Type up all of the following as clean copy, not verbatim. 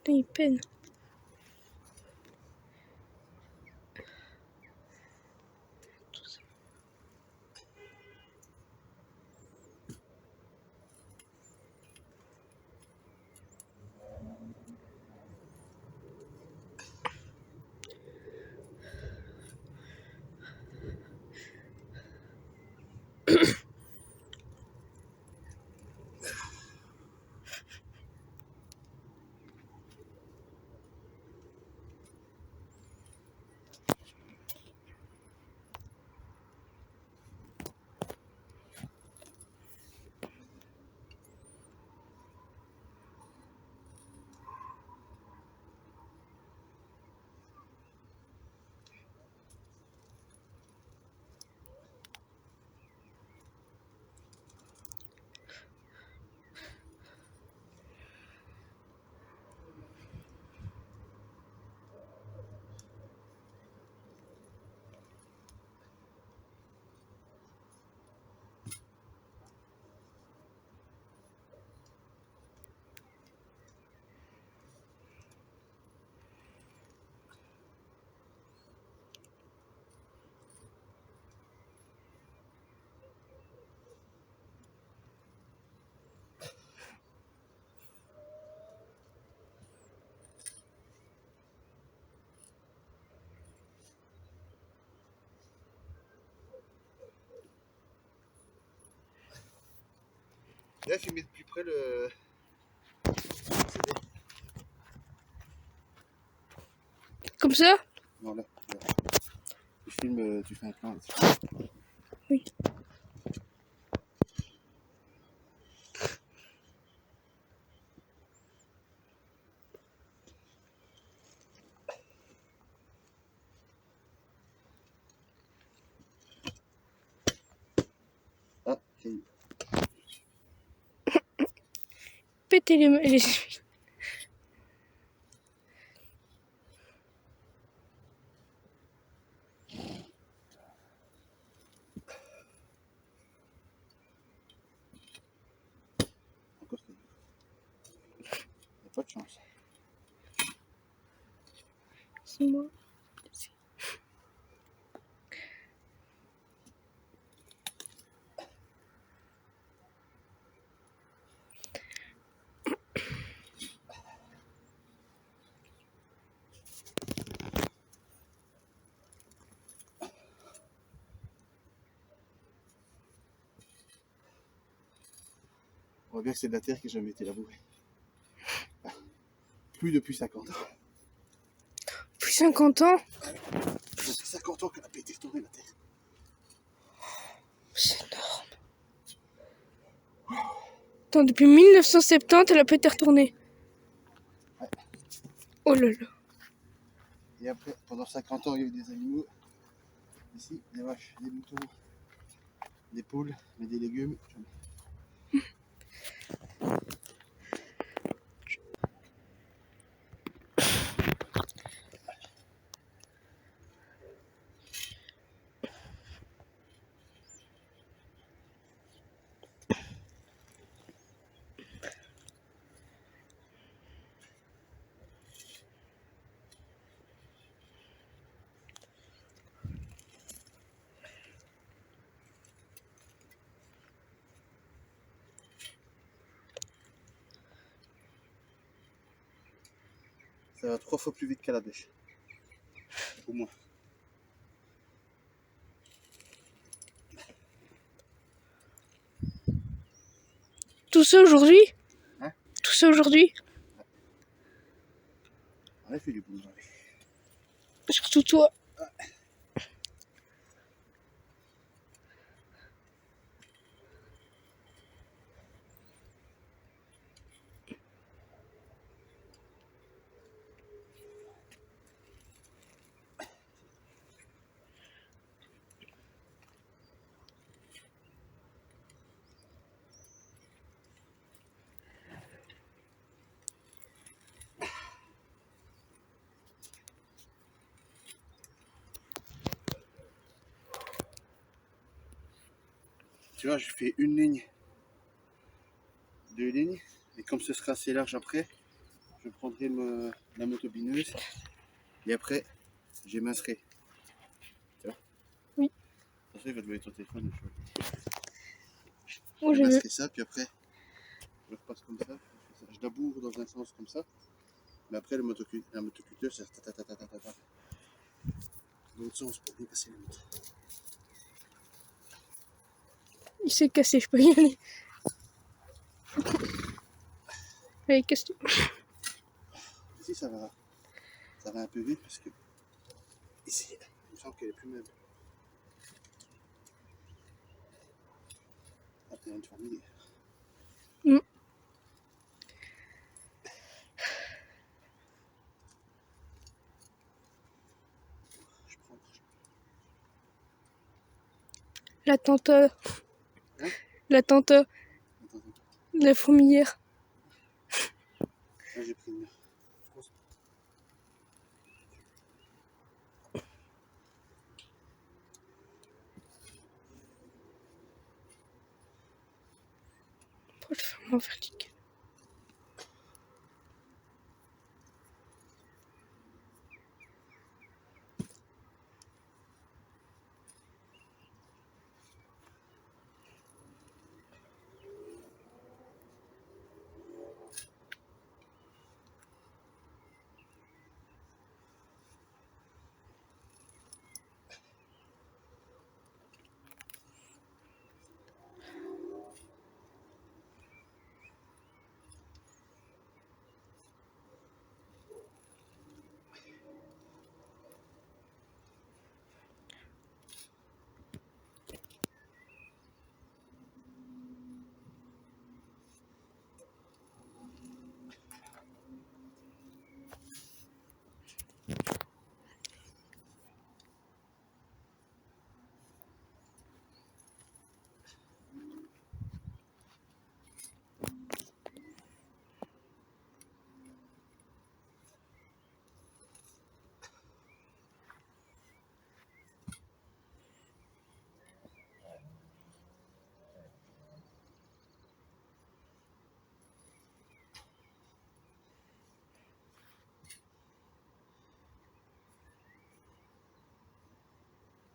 Putain, il peine. Là, filmer de plus près le CD. Comme ça? Non, là. Tu filmes, tu fais un plan là-dessus. Oui. Ah, caillou. Pétez les... Encore caillou. Y'a pas de chance. C'est moi. On voit bien que c'est de la terre qui n'a jamais été labourée. Plus depuis 50 ans. Plus 50 ans? Depuis 50 ans qu'elle n'a pas été retournée la terre. C'est énorme. Attends, depuis 1970, elle a pas été retournée. Ouais. Oh là là. Et après, pendant 50 ans, il y a eu des animaux. Ici, des vaches, des moutons, des poules, mais des légumes, jamais. Ça va 3 fois plus vite qu'à la bêche. Au moins. Tout ça aujourd'hui? Hein? Tout ça aujourd'hui? On a fait du boulot. Surtout toi. Tu vois, je fais une ligne, 2 lignes, et comme ce sera assez large après, je prendrai la motobineuse et après, je mincerai. Tu vois? Oui. Après, il va te donner ton téléphone. Oh, Je j'ai vu. mincerai ça, puis après, je repasse comme ça. Je laboure dans un sens comme ça. Mais après, la motoculteur, c'est ta. Dans l'autre sens pour bien casser la moto. Il s'est cassé, je peux y aller. Allez, casse-toi. Ici, ça va un peu vite parce que ici, il me semble qu'elle est plus même. Ah, il y a une famille. Mm. Je prends. La tante. Hein? La tante. Attends. La fourmilière. Là, j'ai pris une. Pourquoi je fais mon vertical?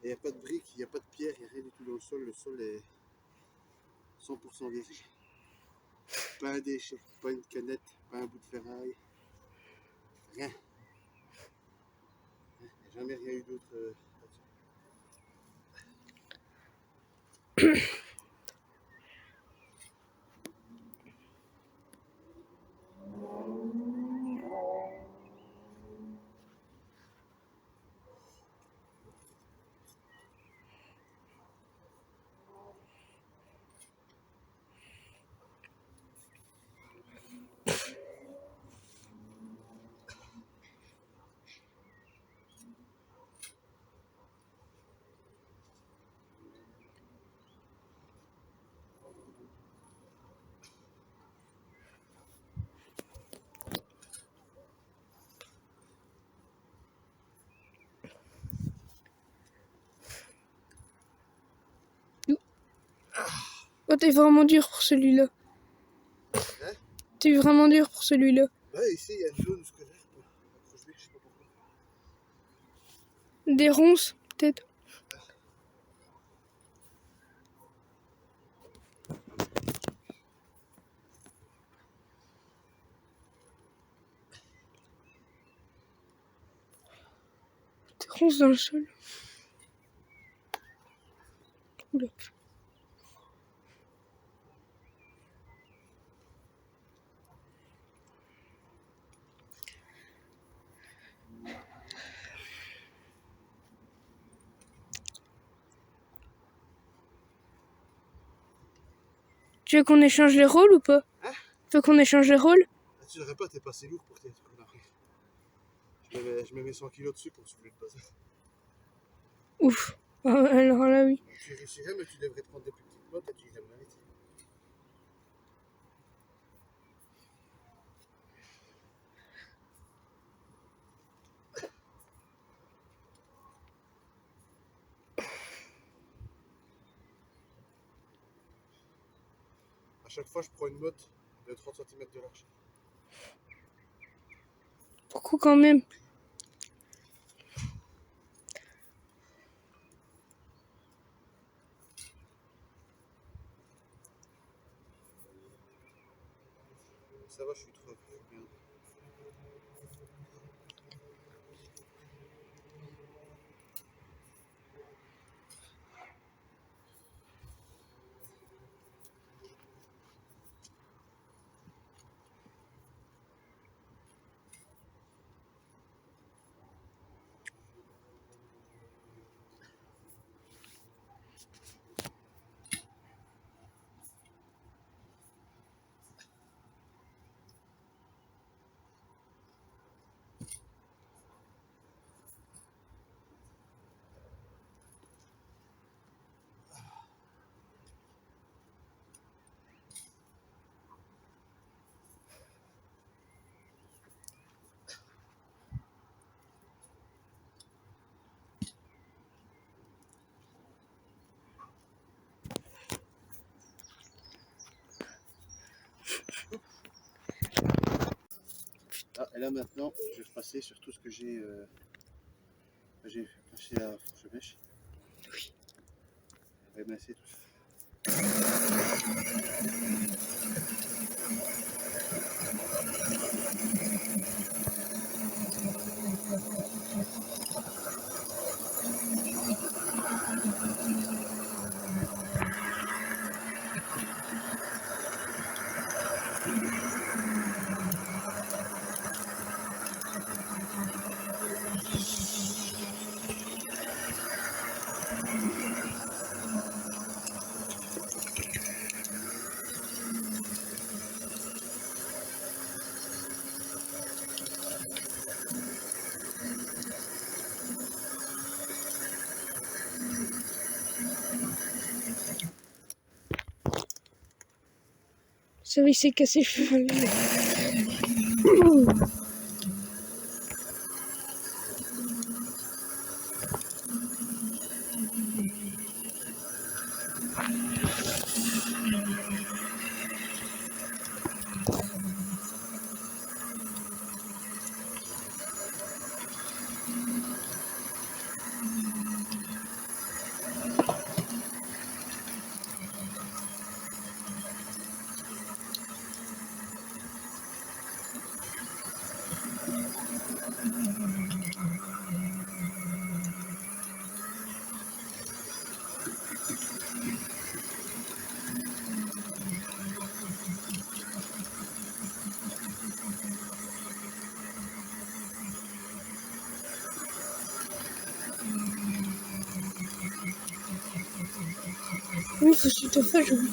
Il n'y a pas de briques, il n'y a pas de pierre, il n'y a rien du tout dans le sol. Le sol est 100% vierge. Pas un déchet, pas une canette, pas un bout de ferraille. Rien. Il n'y a jamais rien eu d'autre là-dessus. Oh, t'es vraiment dur pour celui-là. Hein? T'es vraiment dur pour celui-là. Bah, ici, il y a une zone scolaire. Accroche-lui, je sais pas pourquoi. Des ronces, peut-être. Des ronces dans le sol. Oula. Tu veux qu'on échange les rôles ou pas? Hein? Tu veux qu'on échange les rôles? Ah, tu n'aurais pas, t'es pas assez lourd pour tes trucs après. Je me mets 100 kilos dessus pour soulever le bazar. Ouf. Alors là, oui. Tu réussirais, mais tu devrais te prendre des plus petites mottes et tu irais moins vite. À chaque fois, je prends une motte de 30 cm de large. Beaucoup quand même. Ça va, je suis trop bien. Ah, et là maintenant, je vais repasser sur tout ce que j'ai passé à fourche mèche. Oui. Ramasser tout ça. Ça va, il s'est cassé. Oui, c'est tout à fait joli.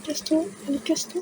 Casse-toi, allez, casse-toi.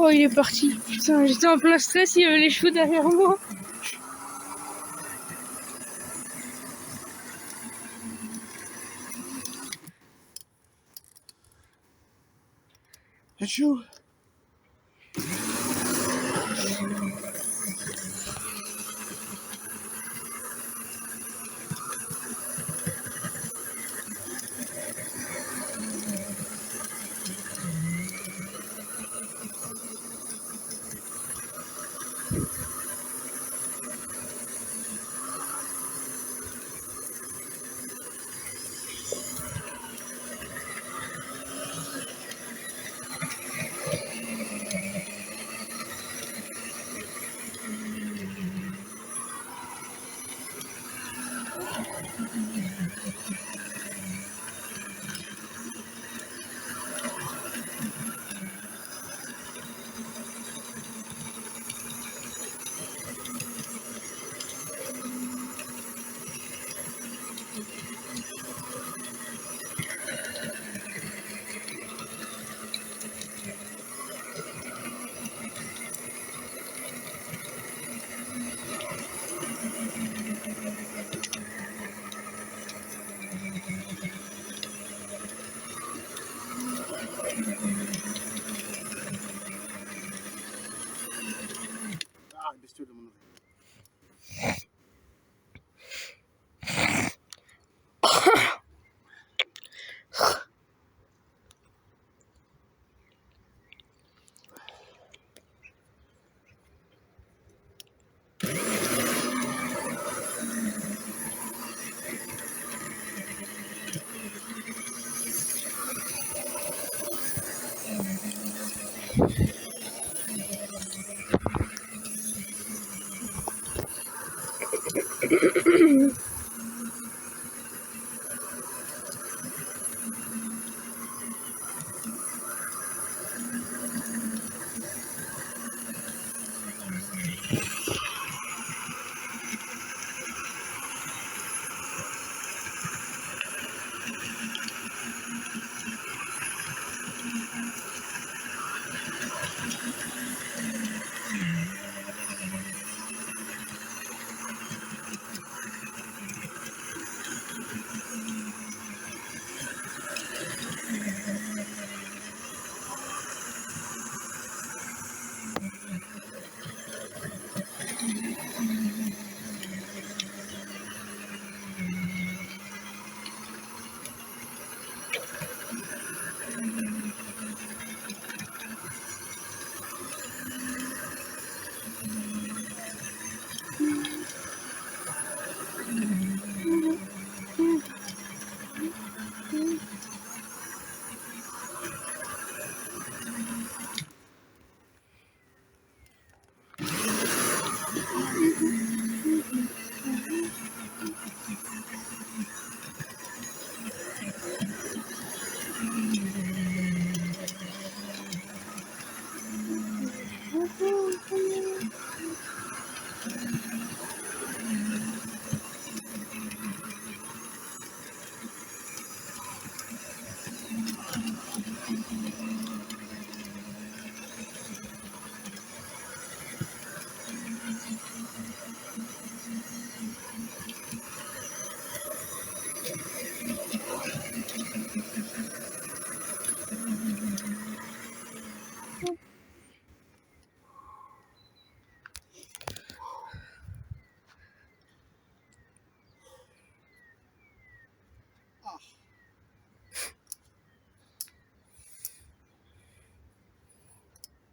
Oh, il est parti. Putain, j'étais en plein stress, il y avait les cheveux derrière moi. Achou! toi de mon oreille.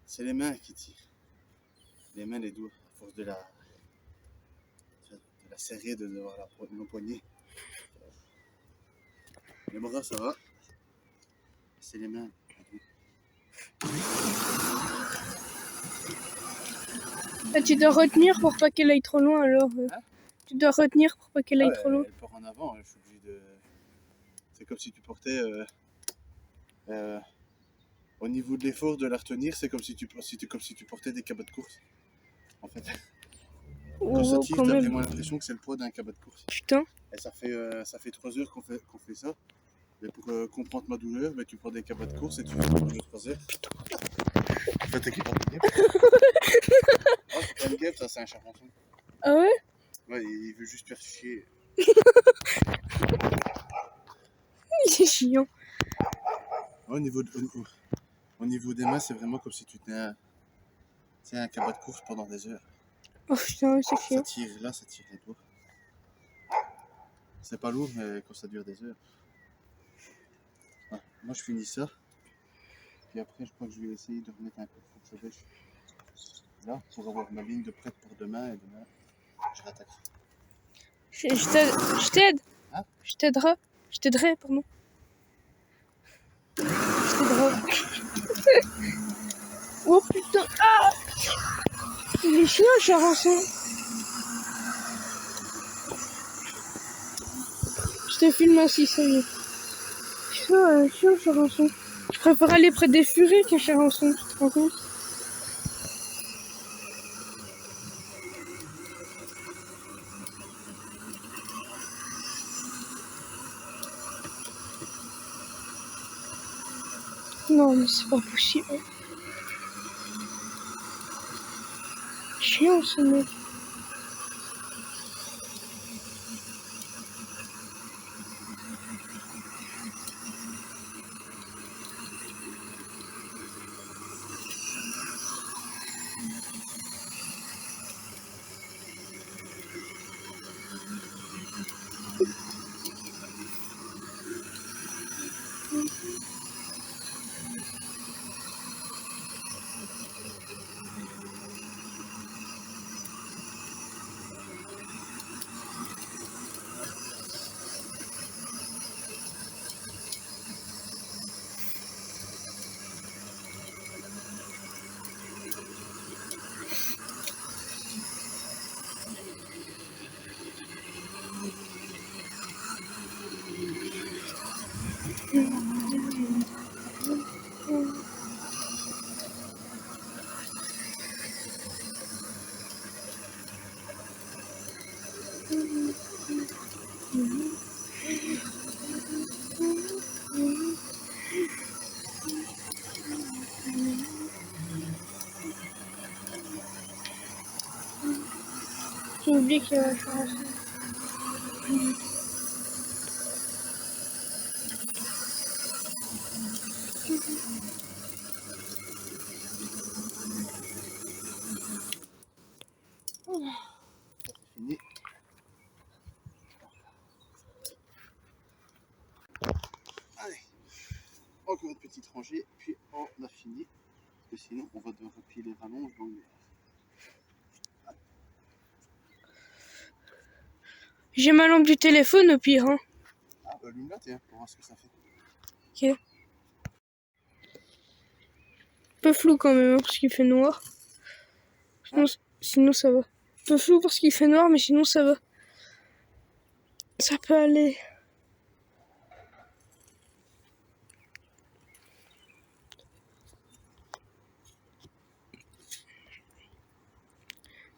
C'est les mains qui tirent. Les mains, les doigts, à force de la serrer, de devoir l'empoigner. Les bras, ça va. C'est les mains. Ah, tu dois retenir pour pas qu'elle aille trop loin alors. Hein? Tu dois retenir pour pas qu'elle aille trop loin. Elle part en avant, je suis obligé de. C'est comme si tu portais. Au niveau de l'effort de la retenir, c'est comme si tu portais des cabas de course. En fait. Quand ça tire, Quand t'as même. vraiment l'impression que c'est le poids d'un cabas de course. Putain. Et ça fait 3 heures qu'on fait ça. Mais pour comprendre ma douleur, tu prends des cabas de course et tu fais pendant 3 heures. En fait, t'es qui porte une guêpe. Oh, c'est pas une guêpe, ça, c'est un charançon. Ah ouais? Ouais, il veut juste faire chier. C'est chiant. Ouais, au niveau des mains, c'est vraiment comme si tu tenais un cabas de course pendant des heures. Oh putain, c'est Ça chiant. tire là, ça tire les doigts. C'est pas lourd, mais quand ça dure des heures. Ouais, moi, je finis ça. Puis après, je crois que je vais essayer de remettre un coup de chevêche là pour avoir ma ligne de prête pour demain. Et demain, je rattaque. Je t'aide. Hein? Je t'aiderai. Je t'aiderai, pardon. Je t'aiderai. Oh putain. Ah! Il est chiant, Charançon. Je te filme ainsi, ça y est. Putain, chiant, Charançon. Je préfère aller près des furies qu'à Charançon, tu te rends compte? Non, mais c'est pas possible. Chiant, ce mec. J'ai oublié qu'il y avait un chanson. Fini. Allez, encore une petite rangée, puis on a fini. Parce que sinon, on va devoir replier les rallonges dans le... J'ai ma lampe du téléphone au pire. Hein. Ah, bah, allume-la, tiens, pour voir ce que ça fait. Ok. Un peu flou quand même, hein, parce qu'il fait noir. Sinon ça va. Un peu flou parce qu'il fait noir, mais sinon ça va. Ça peut aller.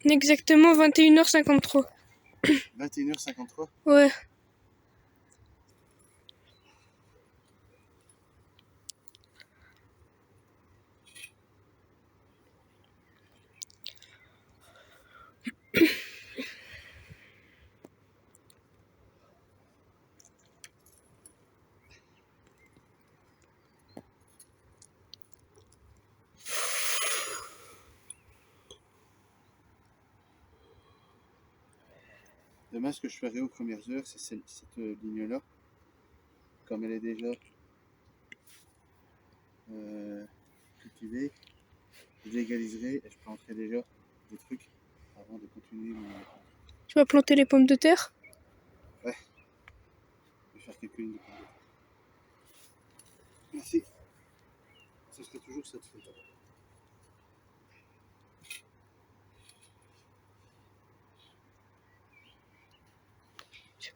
Exactement 21h53. 21h53. Ouais. Demain, ce que je ferai aux premières heures, c'est cette ligne-là. Comme elle est déjà cultivée, je l'égaliserai et je planterai déjà des trucs avant de continuer mon... Tu vas planter les pommes de terre? Ouais. Je vais faire quelques lignes de pommes de terre. Merci. Ce serait toujours cette fête. Je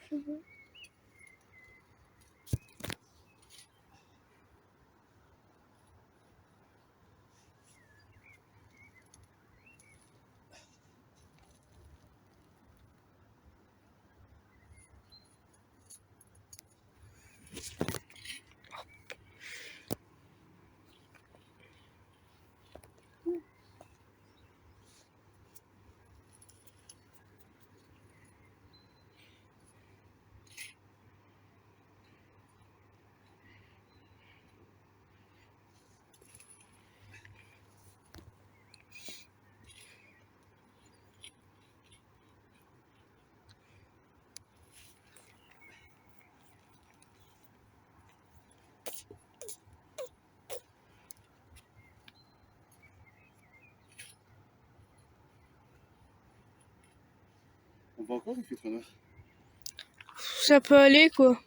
sais pas. On va encore, il fait trop noir. Ça peut aller quoi.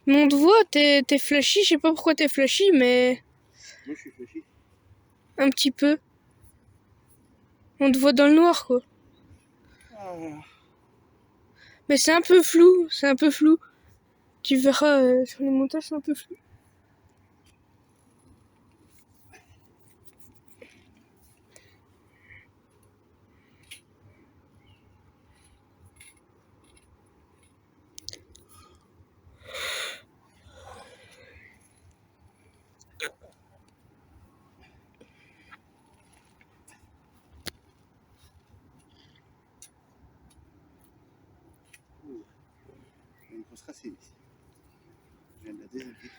Mais on te voit, t'es flashy, je sais pas pourquoi t'es flashy, mais Moi, je suis flashy. un petit peu. On te voit dans le noir quoi. Ah. Mais c'est un peu flou, c'est un peu flou. Tu verras sur les montages, c'est un peu flou. Ouh. Il y a une grosse racine ici. Je viens de la désinguer.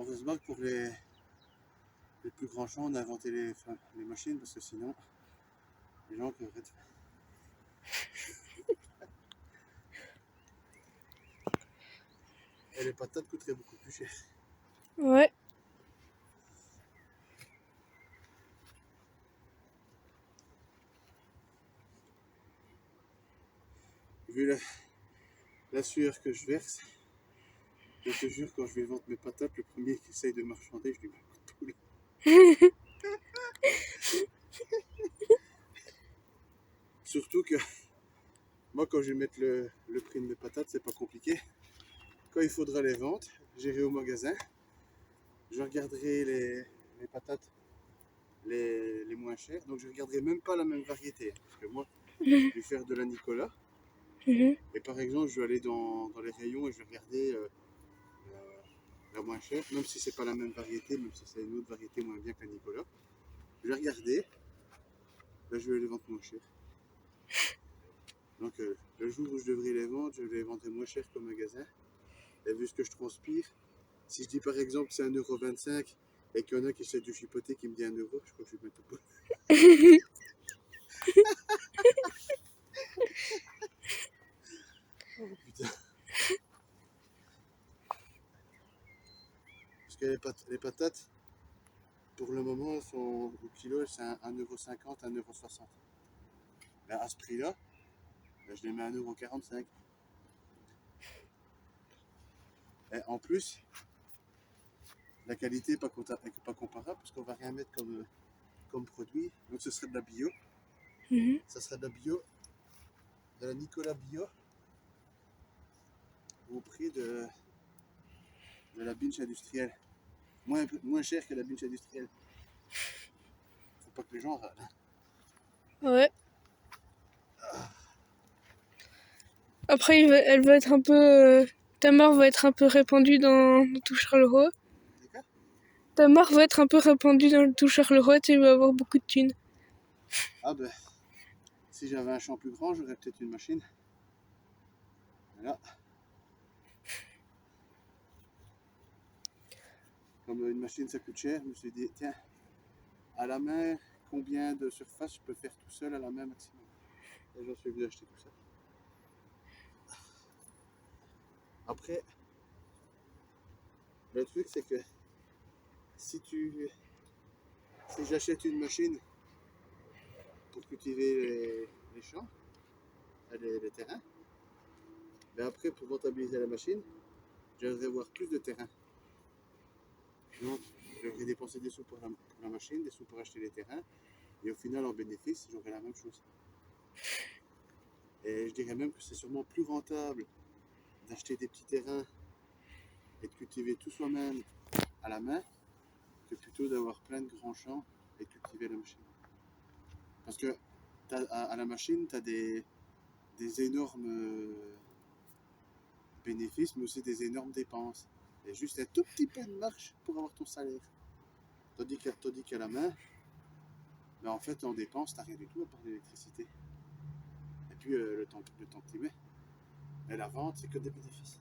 Heureusement que pour les plus grands champs, on a inventé les machines parce que sinon, les gens creveraient de faim. Et les patates coûteraient beaucoup plus cher. Ouais. Vu la sueur que je verse, je te jure, quand je vais vendre mes patates, le premier qui essaye de marchander, je lui mets un coup de poulet. Surtout que moi, quand je vais mettre le prix de mes patates, c'est pas compliqué. Quand il faudra les vendre, j'irai au magasin, je regarderai les patates les moins chères. Donc je regarderai même pas la même variété. Parce que moi, je vais faire de la Nicolas. Mhm. Et par exemple, je vais aller dans les rayons et je vais regarder la moins chère, même si c'est pas la même variété, même si c'est une autre variété moins bien que la Nicolas. Je vais regarder, là, je vais les vendre moins cher. Donc le jour où je devrais les vendre, je les vendrai moins cher qu'au magasin. Et vu ce que je transpire, si je dis par exemple que c'est 1,25 € et qu'il y en a qui essaient de chipoter qui me dit 1 €, je crois que je vais mettre au pot. Oh putain. Parce que les patates, pour le moment, sont au kilo, c'est 1,50 €, 1,60 €. Ben, à ce prix-là, ben, je les mets à 1,45 €. Et en plus, la qualité n'est pas comparable parce qu'on va rien mettre comme produit. Donc ce serait de la bio. Mhm. Ça serait de la bio, de la Nicolas bio, au prix de la binge industrielle. Moins cher que la binge industrielle. Faut pas que les gens râlent. Ouais. Après, elle va être un peu... ta marque va être un peu répandue dans tout Charleroi. D'accord. Ta marque va être un peu répandue dans tout Charleroi, tu vas avoir beaucoup de thunes. Ah ben, si j'avais un champ plus grand, j'aurais peut-être une machine. Voilà. Comme une machine ça coûte cher, je me suis dit, tiens, à la main, combien de surface je peux faire tout seul à la main maximum. Et j'en suis venu acheter tout ça. Après, le truc c'est que si j'achète une machine pour cultiver les champs, les terrains, ben après pour rentabiliser la machine, je devrais avoir plus de terrain. Donc, je devrais dépenser des sous pour la machine, des sous pour acheter les terrains, et au final, en bénéfice, j'aurai la même chose. Et je dirais même que c'est sûrement plus rentable d'acheter des petits terrains et de cultiver tout soi-même à la main que plutôt d'avoir plein de grands champs et de cultiver la machine. Parce que à la machine, tu as des énormes bénéfices, mais aussi des énormes dépenses. Et juste un tout petit peu de marge pour avoir ton salaire. Tandis qu'à la main, ben en fait, en dépenses, tu n'as rien du tout à part l'électricité. Et puis le temps que tu mets. Et la vente, c'est que des bénéfices.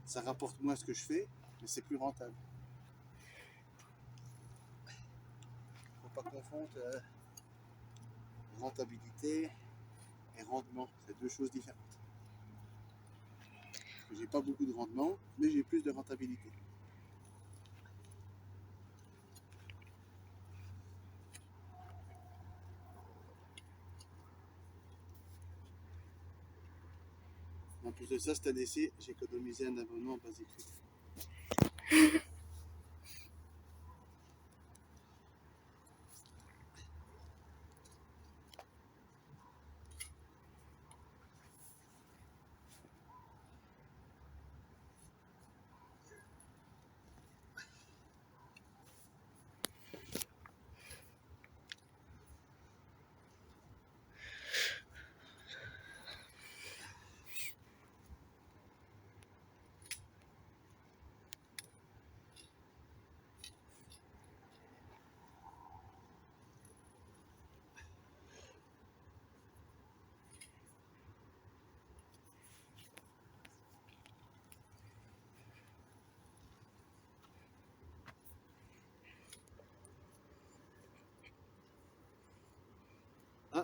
Ça rapporte moins ce que je fais, mais c'est plus rentable. Faut pas confondre rentabilité et rendement. C'est deux choses différentes. J'ai pas beaucoup de rendement, mais j'ai plus de rentabilité. En plus de ça, cette année-ci, j'ai économisé un abonnement en base écrite.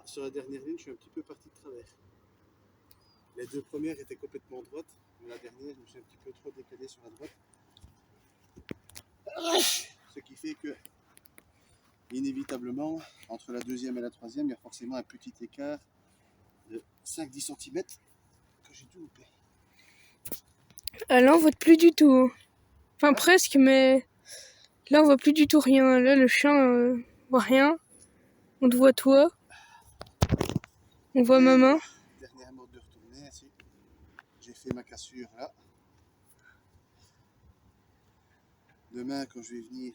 sur la dernière ligne, je suis un petit peu parti de travers. Les deux premières étaient complètement droites, mais la dernière, je me suis un petit peu trop décalé sur la droite. Ce qui fait que, inévitablement, entre la deuxième et la troisième, il y a forcément un petit écart de 5-10 cm que j'ai dû louper. Là, on voit plus du tout. Hein. Enfin, presque, mais là, on voit plus du tout rien. Là, le chien voit rien. On te voit toi. On voit ma main. Dernière mode de retourner, ici. J'ai fait ma cassure là. Demain, quand je vais venir,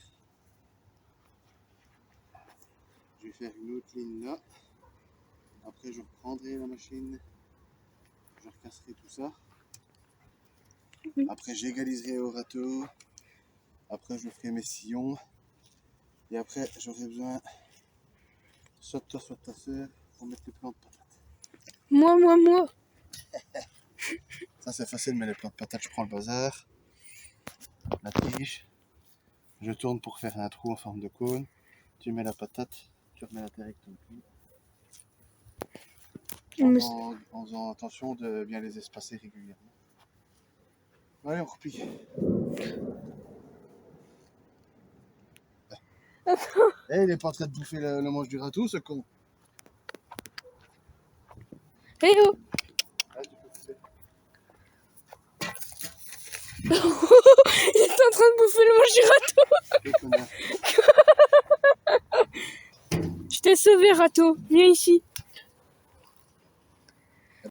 je vais faire une autre ligne là. Après, je reprendrai la machine. Je recasserai tout ça. Après, j'égaliserai au râteau. Après, je ferai mes sillons. Et après, j'aurai besoin soit de toi, soit de ta soeur pour mettre les plants de patates. Moi. Ça, c'est facile, mais les plants de patates, je prends le bazar. La tige. Je tourne pour faire un trou en forme de cône. Tu mets la patate. Tu remets la terre avec ton puits. En faisant attention de bien les espacer régulièrement. Allez, on replie. Il est pas en train de bouffer le manche du râteau, ce con. Hey oh. Il est en train de bouffer le manche du râteau. Je t'ai sauvé, râteau. Viens ici.